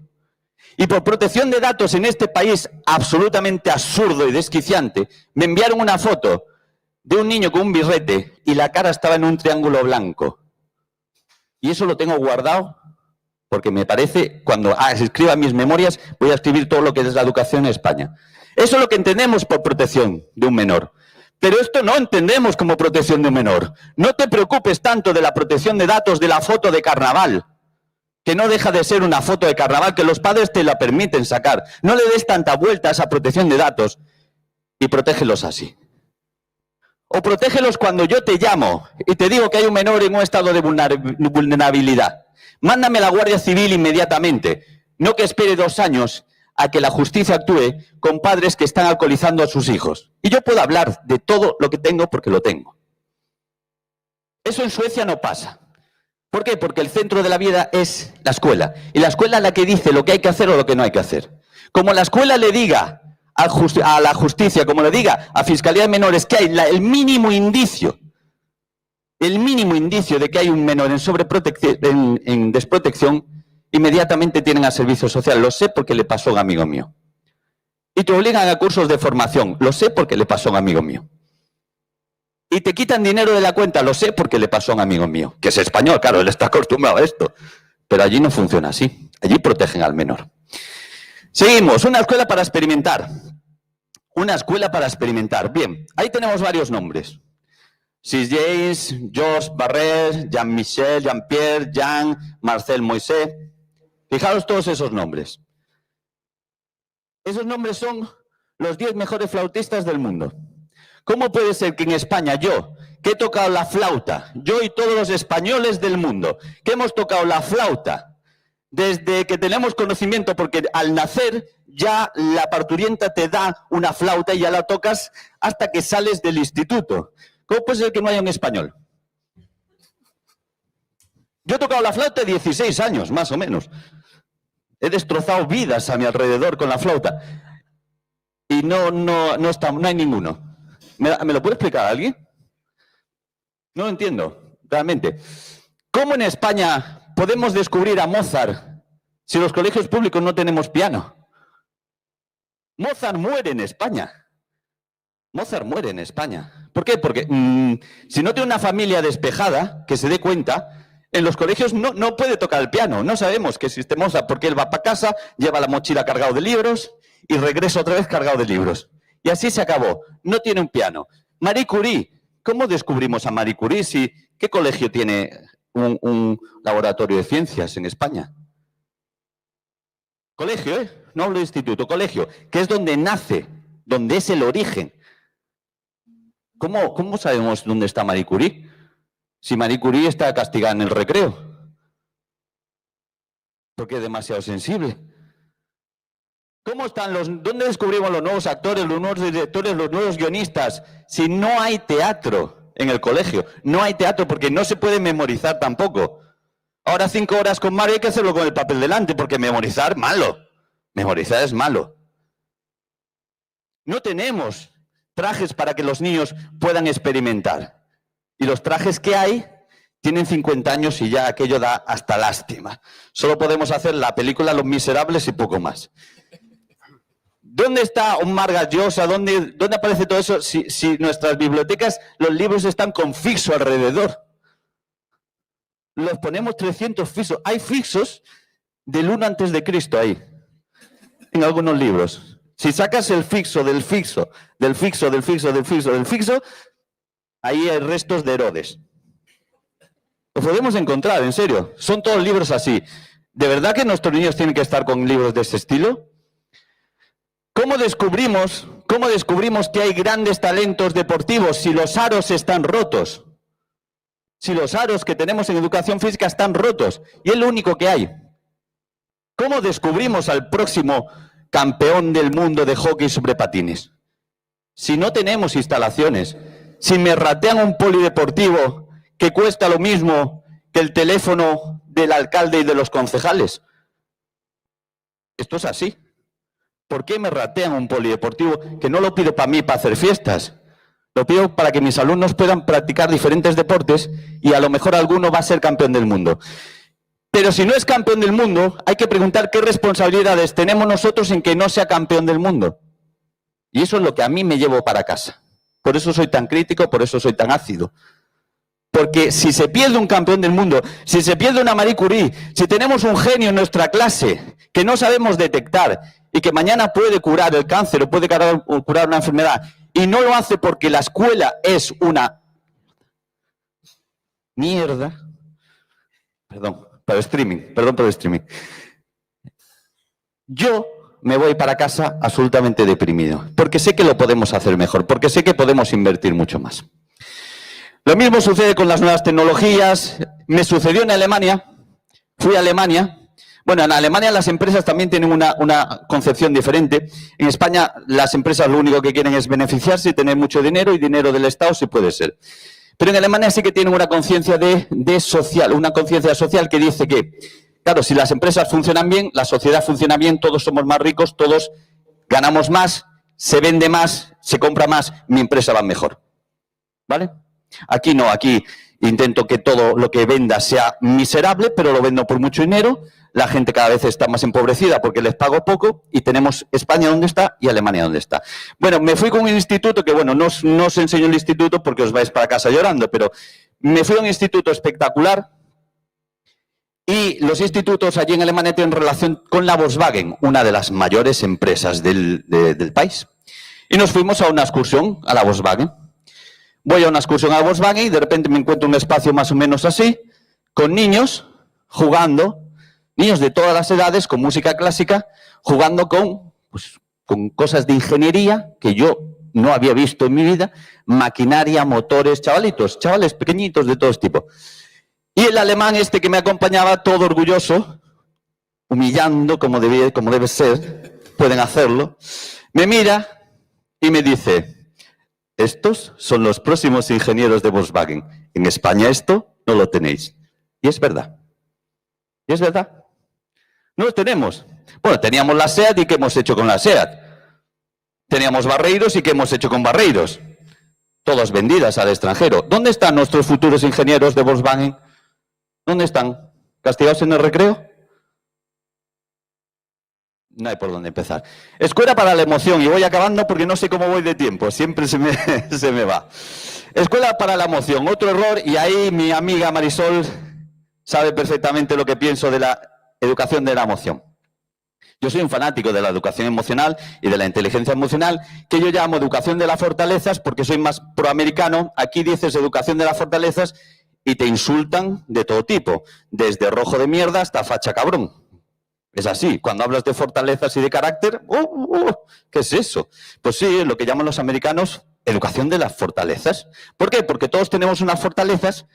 Y por protección de datos en este país absolutamente absurdo y desquiciante, me enviaron una foto de un niño con un birrete y la cara estaba en un triángulo blanco. Y eso lo tengo guardado porque me parece, cuando escriba mis memorias, voy a escribir todo lo que es la educación en España. Eso es lo que entendemos por protección de un menor. Pero esto no entendemos como protección de un menor. No te preocupes tanto de la protección de datos de la foto de carnaval, que no deja de ser una foto de carnaval, que los padres te la permiten sacar. No le des tanta vuelta a esa protección de datos y protégelos así. O protégelos cuando yo te llamo y te digo que hay un menor en un estado de vulnerabilidad. Mándame a la Guardia Civil inmediatamente, no que espere 2 años a que la justicia actúe con padres que están alcoholizando a sus hijos. Y yo puedo hablar de todo lo que tengo porque lo tengo. Eso en Suecia no pasa. ¿Por qué? Porque el centro de la vida es la escuela. Y la escuela es la que dice lo que hay que hacer o lo que no hay que hacer. Como la escuela le diga a la justicia, como le diga a Fiscalía de Menores que hay el mínimo indicio de que hay un menor en desprotección, inmediatamente tienen a servicio social. Lo sé porque le pasó a un amigo mío. Y te obligan a cursos de formación. Lo sé porque le pasó a un amigo mío. Y te quitan dinero de la cuenta. Lo sé porque le pasó a un amigo mío. Que es español, claro, él está acostumbrado a esto. Pero allí no funciona así. Allí protegen al menor. Seguimos. Una escuela para experimentar. Una escuela para experimentar. Bien, ahí tenemos varios nombres. Sis James, Georges Barrès, Jean-Michel, Jean-Pierre, Jean, Marcel Moisés. Fijaros todos esos nombres. Esos nombres son los 10 mejores flautistas del mundo. ¿Cómo puede ser que en España yo, que he tocado la flauta, yo y todos los españoles del mundo, que hemos tocado la flauta desde que tenemos conocimiento, porque al nacer ya la parturienta te da una flauta y ya la tocas hasta que sales del instituto? ¿Cómo puede ser que no haya un español? Yo he tocado la flauta 16 años, más o menos. He destrozado vidas a mi alrededor con la flauta. Y no hay ninguno. ¿Me lo puede explicar alguien? No lo entiendo, realmente. ¿Cómo en España podemos descubrir a Mozart si los colegios públicos no tenemos piano? Mozart muere en España. Mozart muere en España. ¿Por qué? Porque si no tiene una familia despejada, que se dé cuenta, en los colegios no puede tocar el piano. No sabemos que existe Mozart porque él va para casa, lleva la mochila cargado de libros y regresa otra vez cargado de libros. Y así se acabó. No tiene un piano. Marie Curie. ¿Cómo descubrimos a Marie Curie? ¿Qué colegio tiene un laboratorio de ciencias en España? Colegio, ¿eh? No hablo de instituto, colegio, que es donde nace, donde es el origen. ¿Cómo sabemos dónde está Marie Curie? Si Marie Curie está castigada en el recreo. Porque es demasiado sensible. ¿Dónde descubrimos los nuevos actores, los nuevos directores, los nuevos guionistas? Si no hay teatro. en el colegio. No hay teatro porque no se puede memorizar tampoco. Ahora 5 horas con Mario hay que hacerlo con el papel delante porque memorizar, malo. Memorizar es malo. No tenemos trajes para que los niños puedan experimentar. Y los trajes que hay tienen 50 años y ya aquello da hasta lástima. Solo podemos hacer la película Los Miserables y poco más. ¿Dónde está un Vargas Llosa? ¿Dónde aparece todo eso si nuestras bibliotecas, los libros están con fixo alrededor? Los ponemos 300 fixos. Hay fixos del 1 antes de Cristo ahí, en algunos libros. Si sacas el fixo del fixo, del fixo, del fixo, del fixo, del fixo, ahí hay restos de Herodes. Lo podemos encontrar, en serio. Son todos libros así. ¿De verdad que nuestros niños tienen que estar con libros de ese estilo? ¿Cómo descubrimos que hay grandes talentos deportivos si los aros están rotos? Si los aros que tenemos en educación física están rotos y es lo único que hay. ¿Cómo descubrimos al próximo campeón del mundo de hockey sobre patines? Si no tenemos instalaciones, si me ratean un polideportivo que cuesta lo mismo que el teléfono del alcalde y de los concejales. Esto es así. ¿Por qué me ratean un polideportivo que no lo pido para mí, para hacer fiestas? Lo pido para que mis alumnos puedan practicar diferentes deportes y a lo mejor alguno va a ser campeón del mundo. Pero si no es campeón del mundo, hay que preguntar qué responsabilidades tenemos nosotros en que no sea campeón del mundo. Y eso es lo que a mí me llevo para casa. Por eso soy tan crítico, por eso soy tan ácido. Porque si se pierde un campeón del mundo, si se pierde una Marie Curie, si tenemos un genio en nuestra clase que no sabemos detectar y que mañana puede curar el cáncer o puede curar una enfermedad y no lo hace porque la escuela es una mierda, perdón por el streaming, yo me voy para casa absolutamente deprimido, porque sé que lo podemos hacer mejor, porque sé que podemos invertir mucho más. Lo mismo sucede con las nuevas tecnologías. Me sucedió en Alemania. Fui a Alemania. Bueno, en Alemania las empresas también tienen una concepción diferente. En España las empresas lo único que quieren es beneficiarse y tener mucho dinero y dinero del Estado si puede ser. Pero en Alemania sí que tienen una conciencia de social, una conciencia social que dice que, claro, si las empresas funcionan bien, la sociedad funciona bien, todos somos más ricos, todos ganamos más, se vende más, se compra más, mi empresa va mejor. ¿Vale? Aquí no, aquí intento que todo lo que venda sea miserable, pero lo vendo por mucho dinero. La gente cada vez está más empobrecida porque les pago poco y tenemos España donde está y Alemania donde está. Bueno, me fui con un instituto que, bueno, no os enseño el instituto porque os vais para casa llorando, pero me fui a un instituto espectacular y los institutos allí en Alemania tienen relación con la Volkswagen, una de las mayores empresas del país. Y nos fuimos a una excursión a la Volkswagen. Voy a una excursión a Volkswagen y de repente me encuentro un espacio más o menos así, con niños jugando, niños de todas las edades, con música clásica, jugando con cosas de ingeniería que yo no había visto en mi vida, maquinaria, motores, chavales pequeñitos de todo tipo. Y el alemán este que me acompañaba, todo orgulloso, humillando como debe ser, pueden hacerlo, me mira y me dice: estos son los próximos ingenieros de Volkswagen. En España esto no lo tenéis. Y es verdad. Y es verdad. No lo tenemos. Bueno, teníamos la SEAT y ¿qué hemos hecho con la SEAT? Teníamos Barreiros y ¿qué hemos hecho con Barreiros? Todas vendidas al extranjero. ¿Dónde están nuestros futuros ingenieros de Volkswagen? ¿Dónde están? ¿Castigados en el recreo? No hay por dónde empezar. Escuela para la emoción, y voy acabando porque no sé cómo voy de tiempo, siempre se me va. Escuela para la emoción, otro error, y ahí mi amiga Marisol sabe perfectamente lo que pienso de la educación de la emoción. Yo soy un fanático de la educación emocional y de la inteligencia emocional, que yo llamo educación de las fortalezas porque soy más proamericano. Aquí dices educación de las fortalezas y te insultan de todo tipo, desde rojo de mierda hasta facha cabrón. Es así, cuando hablas de fortalezas y de carácter, ¿qué es eso? Pues sí, es lo que llaman los americanos educación de las fortalezas. ¿Por qué? Porque todos tenemos unas fortalezas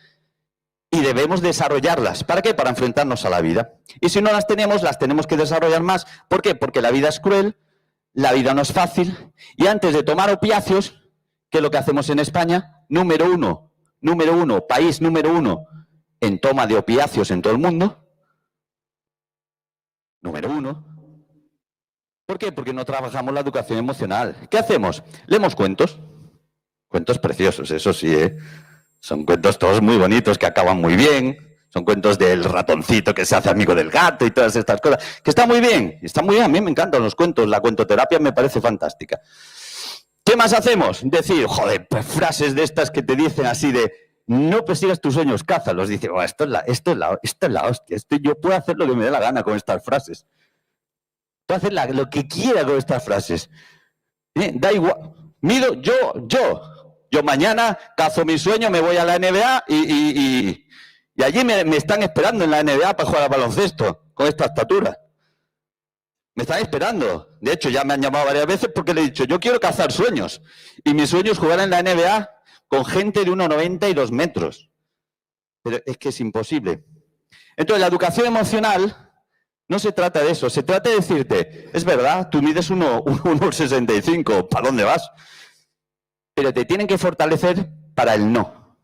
y debemos desarrollarlas. ¿Para qué? Para enfrentarnos a la vida. Y si no las tenemos que desarrollar más. ¿Por qué? Porque la vida es cruel, la vida no es fácil, y antes de tomar opiáceos, ¿Qué es lo que hacemos en España? Número uno, país número uno en toma de opiáceos en todo el mundo. Número uno. ¿Por qué? Porque no trabajamos la educación emocional. ¿Qué hacemos? Leemos cuentos. Cuentos preciosos, eso sí, ¿eh? Son cuentos todos muy bonitos que acaban muy bien. Son cuentos del ratoncito que se hace amigo del gato y todas estas cosas. Que está muy bien, a mí me encantan los cuentos. La cuentoterapia me parece fantástica. ¿Qué más hacemos? Decir, joder, pues frases de estas que te dicen así de no persigas tus sueños, cázalos. Dice, oh, esto es la hostia. Yo puedo hacer lo que me dé la gana con estas frases. Puedo hacer lo que quiera con estas frases. Da igual. Yo mañana cazo mi sueño, me voy a la NBA y allí me están esperando en la NBA para jugar al baloncesto con esta estatura. Me están esperando. De hecho, ya me han llamado varias veces porque le he dicho, yo quiero cazar sueños. Y mi sueño es jugar en la NBA con gente de 1,90 y 2 metros. Pero es que es imposible. Entonces, la educación emocional no se trata de eso. Se trata de decirte, es verdad, tú mides 1,65, ¿para dónde vas? Pero te tienen que fortalecer para el no.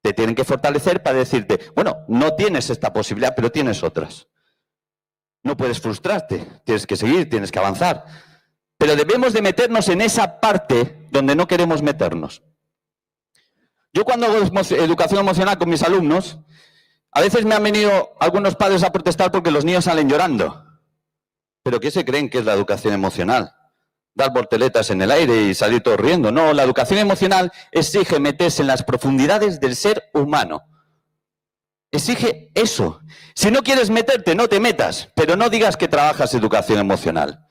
Te tienen que fortalecer para decirte, bueno, no tienes esta posibilidad, pero tienes otras. No puedes frustrarte, tienes que seguir, tienes que avanzar. Pero debemos de meternos en esa parte donde no queremos meternos. Yo cuando hago educación emocional con mis alumnos, a veces me han venido algunos padres a protestar porque los niños salen llorando. ¿Pero qué se creen que es la educación emocional? Dar volteretas en el aire y salir todos riendo. No, la educación emocional exige meterse en las profundidades del ser humano. Exige eso. Si no quieres meterte, no te metas, pero no digas que trabajas educación emocional.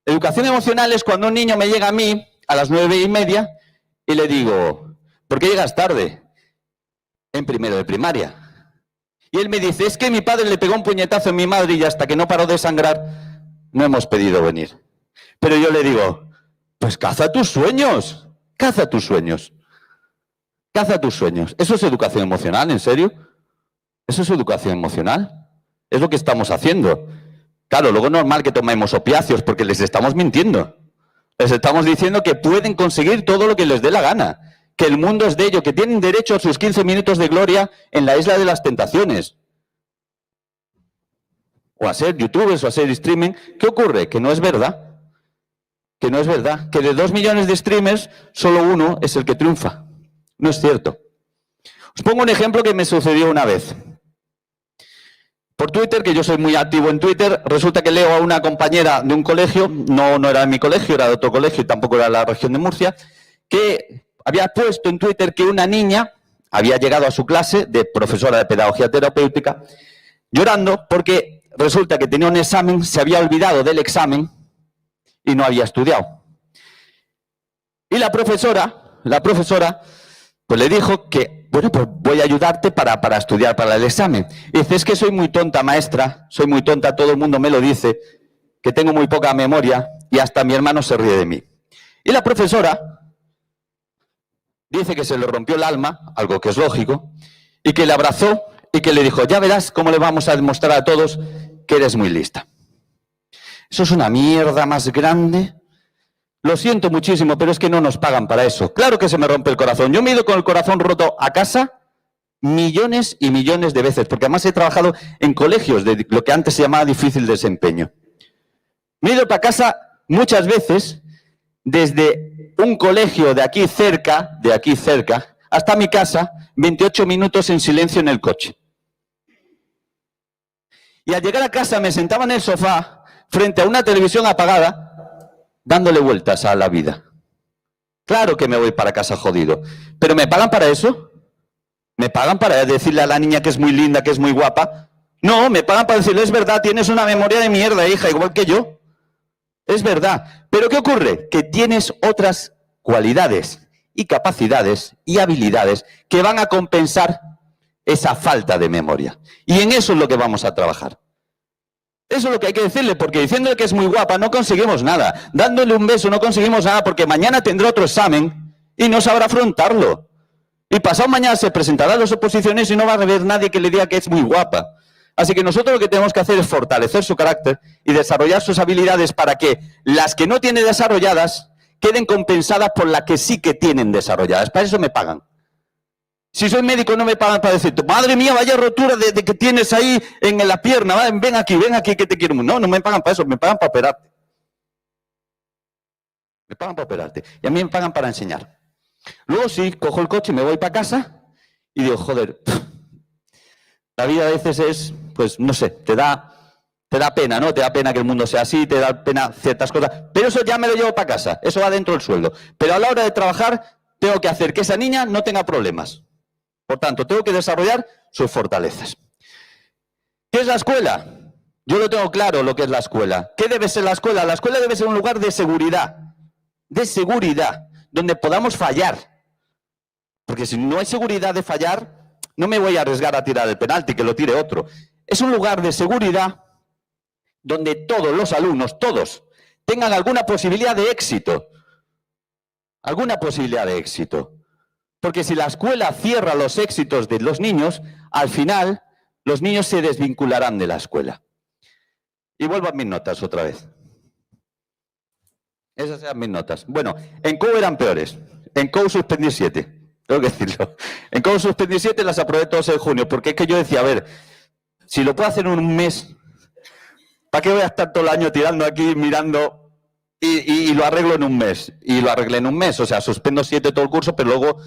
Educación emocional es cuando un niño me llega a mí a las 9:30 y le digo, ¿por qué llegas tarde? En primero de primaria. Y él me dice, es que mi padre le pegó un puñetazo a mi madre y hasta que no paró de sangrar, no hemos pedido venir. Pero yo le digo, pues caza tus sueños, caza tus sueños. Caza tus sueños. ¿Eso es educación emocional, en serio? ¿Eso es educación emocional? Es lo que estamos haciendo. Claro, luego es normal que tomemos opiáceos porque les estamos mintiendo. Les estamos diciendo que pueden conseguir todo lo que les dé la gana, que el mundo es de ellos, que tienen derecho a sus 15 minutos de gloria en la isla de las tentaciones. O a ser youtubers o a ser streaming. ¿Qué ocurre? Que no es verdad. Que no es verdad. Que de 2 millones de streamers, solo uno es el que triunfa. No es cierto. Os pongo un ejemplo que me sucedió una vez. Por Twitter, que yo soy muy activo en Twitter, resulta que leo a una compañera de un colegio, no era en mi colegio, era de otro colegio y tampoco era de la región de Murcia, que había puesto en Twitter que una niña había llegado a su clase de profesora de pedagogía terapéutica llorando porque resulta que tenía un examen, se había olvidado del examen y no había estudiado. Y la profesora, pues le dijo que, bueno, pues voy a ayudarte para estudiar para el examen. Y dice, es que soy muy tonta, maestra, soy muy tonta, todo el mundo me lo dice, que tengo muy poca memoria y hasta mi hermano se ríe de mí. Y la profesora dice que se le rompió el alma, algo que es lógico, y que le abrazó y que le dijo, ya verás cómo le vamos a demostrar a todos que eres muy lista. Eso es una mierda más grande. Lo siento muchísimo, pero es que no nos pagan para eso. Claro que se me rompe el corazón. Yo me he ido con el corazón roto a casa millones y millones de veces, porque además he trabajado en colegios de lo que antes se llamaba difícil desempeño. Me he ido para casa muchas veces desde un colegio de aquí cerca, hasta mi casa, 28 minutos en silencio en el coche. Y al llegar a casa me sentaba en el sofá frente a una televisión apagada, dándole vueltas a la vida. Claro que me voy para casa jodido. ¿Pero me pagan para eso? ¿Me pagan para decirle a la niña que es muy linda, que es muy guapa? No, me pagan para decirle, es verdad, tienes una memoria de mierda, hija, igual que yo. Es verdad. ¿Pero qué ocurre? Que tienes otras cualidades y capacidades y habilidades que van a compensar esa falta de memoria. Y en eso es lo que vamos a trabajar. Eso es lo que hay que decirle, porque diciéndole que es muy guapa no conseguimos nada. Dándole un beso no conseguimos nada, porque mañana tendrá otro examen y no sabrá afrontarlo. Y pasado mañana se presentará a las oposiciones y no va a haber nadie que le diga que es muy guapa. Así que nosotros lo que tenemos que hacer es fortalecer su carácter y desarrollar sus habilidades para que las que no tiene desarrolladas, queden compensadas por las que sí que tienen desarrolladas. Para eso me pagan. Si soy médico no me pagan para decir, madre mía, vaya rotura de que tienes ahí en la pierna, ven aquí que te quiero. No me pagan para eso, me pagan para operarte. Me pagan para operarte. Y a mí me pagan para enseñar. Luego sí, cojo el coche y me voy para casa y digo, joder, la vida a veces es, pues no sé, te da pena, ¿no? Te da pena que el mundo sea así, te da pena ciertas cosas. Pero eso ya me lo llevo para casa, eso va dentro del sueldo. Pero a la hora de trabajar tengo que hacer que esa niña no tenga problemas. Por tanto, tengo que desarrollar sus fortalezas. ¿Qué es la escuela? Yo lo tengo claro lo que es la escuela. ¿Qué debe ser la escuela? La escuela debe ser un lugar de seguridad, donde podamos fallar. Porque si no hay seguridad de fallar, no me voy a arriesgar a tirar el penalti, que lo tire otro. Es un lugar de seguridad donde todos los alumnos, todos, tengan alguna posibilidad de éxito. Alguna posibilidad de éxito. Porque si la escuela cierra los éxitos de los niños, al final los niños se desvincularán de la escuela. Y vuelvo a mis notas otra vez. Esas eran mis notas. Bueno, en COU eran peores. En COU suspendí 7. Tengo que decirlo. En COU suspendí 7, las aprobé todos en junio. Porque es que yo decía, a ver, si lo puedo hacer en un mes, ¿para qué voy a estar todo el año tirando aquí, mirando y lo arreglo en un mes? Y lo arreglé en un mes. O sea, suspendo 7 todo el curso, pero luego,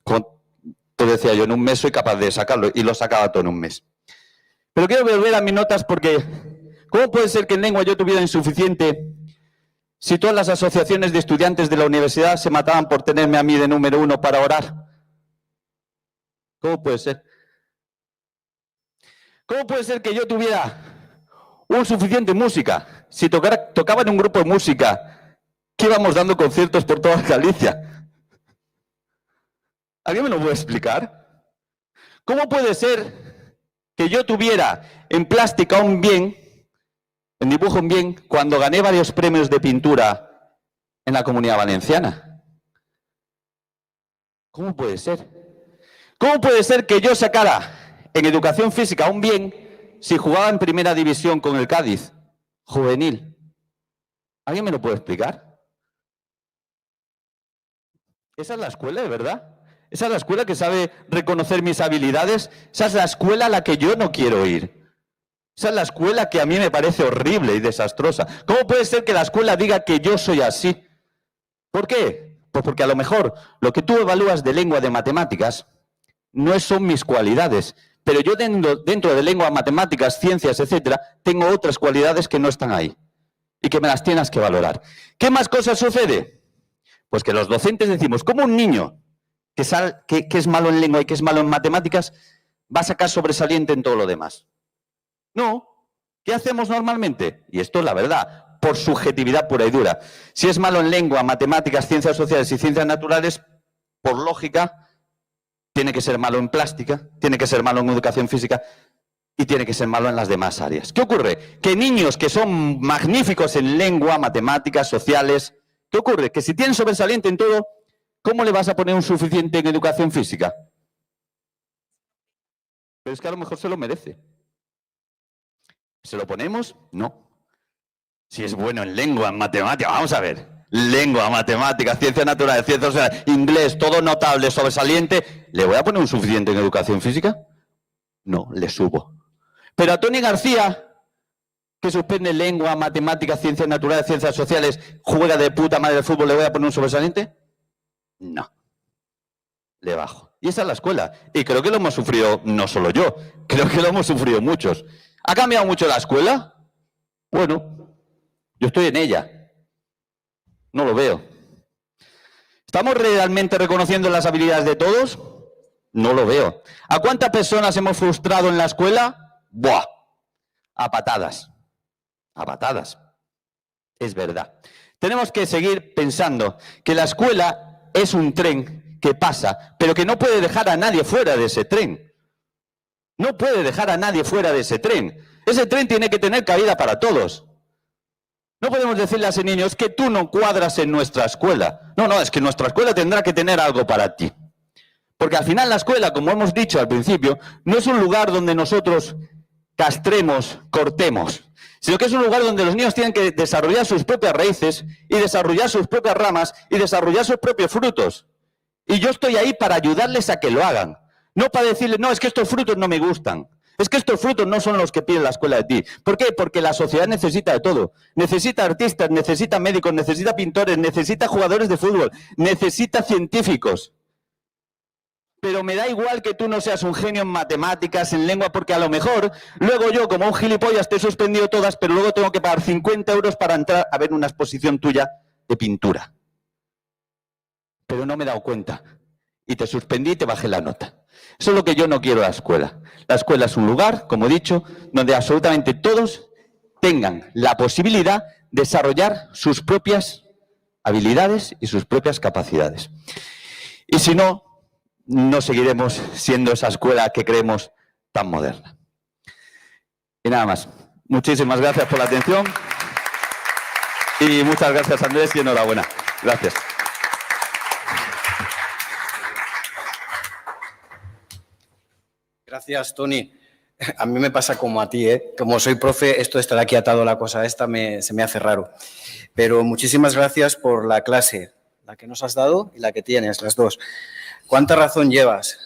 pues decía yo, en un mes soy capaz de sacarlo. Y lo sacaba todo en un mes. Pero quiero volver a mis notas porque, ¿cómo puede ser que en lengua yo tuviera insuficiente si todas las asociaciones de estudiantes de la universidad se mataban por tenerme a mí de número 1 para orar? ¿Cómo puede ser? ¿Cómo puede ser que yo tuviera un suficiente música? Si tocaba en un grupo de música, que íbamos dando conciertos por toda Galicia. ¿Alguien me lo puede explicar? ¿Cómo puede ser que yo tuviera en plástica un bien, en dibujo un bien, cuando gané varios premios de pintura en la Comunidad Valenciana? ¿Cómo puede ser? ¿Cómo puede ser que yo sacara en educación física un bien si jugaba en primera división con el Cádiz, juvenil? ¿Alguien me lo puede explicar? ¿Esa es la escuela, de verdad? ¿Esa es la escuela que sabe reconocer mis habilidades? ¿Esa es la escuela a la que yo no quiero ir? Esa es la escuela que a mí me parece horrible y desastrosa. ¿Cómo puede ser que la escuela diga que yo soy así? ¿Por qué? Pues porque a lo mejor lo que tú evalúas de lengua, de matemáticas, no son mis cualidades. Pero yo dentro de lengua, matemáticas, ciencias, etcétera, tengo otras cualidades que no están ahí y que me las tienes que valorar. ¿Qué más cosas sucede? Pues que los docentes decimos, ¿cómo un niño que es malo en lengua y que es malo en matemáticas va a sacar sobresaliente en todo lo demás? No. ¿Qué hacemos normalmente? Y esto es la verdad, por subjetividad pura y dura. Si es malo en lengua, matemáticas, ciencias sociales y ciencias naturales, por lógica, tiene que ser malo en plástica, tiene que ser malo en educación física y tiene que ser malo en las demás áreas. ¿Qué ocurre? Que niños que son magníficos en lengua, matemáticas, sociales, ¿qué ocurre? Que si tienen sobresaliente en todo, ¿cómo le vas a poner un suficiente en educación física? Pero es que a lo mejor se lo merece. ¿Se lo ponemos? No. Si es bueno en lengua, en matemáticas, vamos a ver. Lengua, matemáticas, ciencias naturales, ciencias sociales, inglés, todo notable, sobresaliente. ¿Le voy a poner un suficiente en educación física? No, le subo. Pero a Tony García, que suspende lengua, matemáticas, ciencias naturales, ciencias sociales, juega de puta madre de fútbol, ¿le voy a poner un sobresaliente? No. Le bajo. Y esa es la escuela. Y creo que lo hemos sufrido no solo yo, creo que lo hemos sufrido muchos. ¿Ha cambiado mucho la escuela? Bueno, yo estoy en ella. No lo veo. ¿Estamos realmente reconociendo las habilidades de todos? No lo veo. ¿A cuántas personas hemos frustrado en la escuela? ¡Buah! A patadas. A patadas. Es verdad. Tenemos que seguir pensando que la escuela es un tren que pasa, pero que no puede dejar a nadie fuera de ese tren. No puede dejar a nadie fuera de ese tren. Ese tren tiene que tener cabida para todos. No podemos decirle a ese niño, es que tú no cuadras en nuestra escuela. No, es que nuestra escuela tendrá que tener algo para ti. Porque al final la escuela, como hemos dicho al principio, no es un lugar donde nosotros castremos, cortemos, sino que es un lugar donde los niños tienen que desarrollar sus propias raíces y desarrollar sus propias ramas y desarrollar sus propios frutos. Y yo estoy ahí para ayudarles a que lo hagan, no para decirles, no, es que estos frutos no me gustan. Es que estos frutos no son los que pide la escuela de ti. ¿Por qué? Porque la sociedad necesita de todo. Necesita artistas, necesita médicos, necesita pintores, necesita jugadores de fútbol, necesita científicos. Pero me da igual que tú no seas un genio en matemáticas, en lengua, porque a lo mejor luego yo, como un gilipollas, te he suspendido todas, pero luego tengo que pagar 50 euros para entrar a ver una exposición tuya de pintura. Pero no me he dado cuenta. Y te suspendí y te bajé la nota. Eso es lo que yo no quiero a la escuela. La escuela es un lugar, como he dicho, donde absolutamente todos tengan la posibilidad de desarrollar sus propias habilidades y sus propias capacidades. Y si no, no seguiremos siendo esa escuela que creemos tan moderna. Y nada más. Muchísimas gracias por la atención. Y muchas gracias, Andrés, y enhorabuena. Gracias. Gracias, Toni. A mí me pasa como a ti, ¿eh? Como soy profe, esto de estar aquí atado a la cosa esta se me hace raro. Pero muchísimas gracias por la clase, la que nos has dado y la que tienes, las dos. ¿Cuánta razón llevas?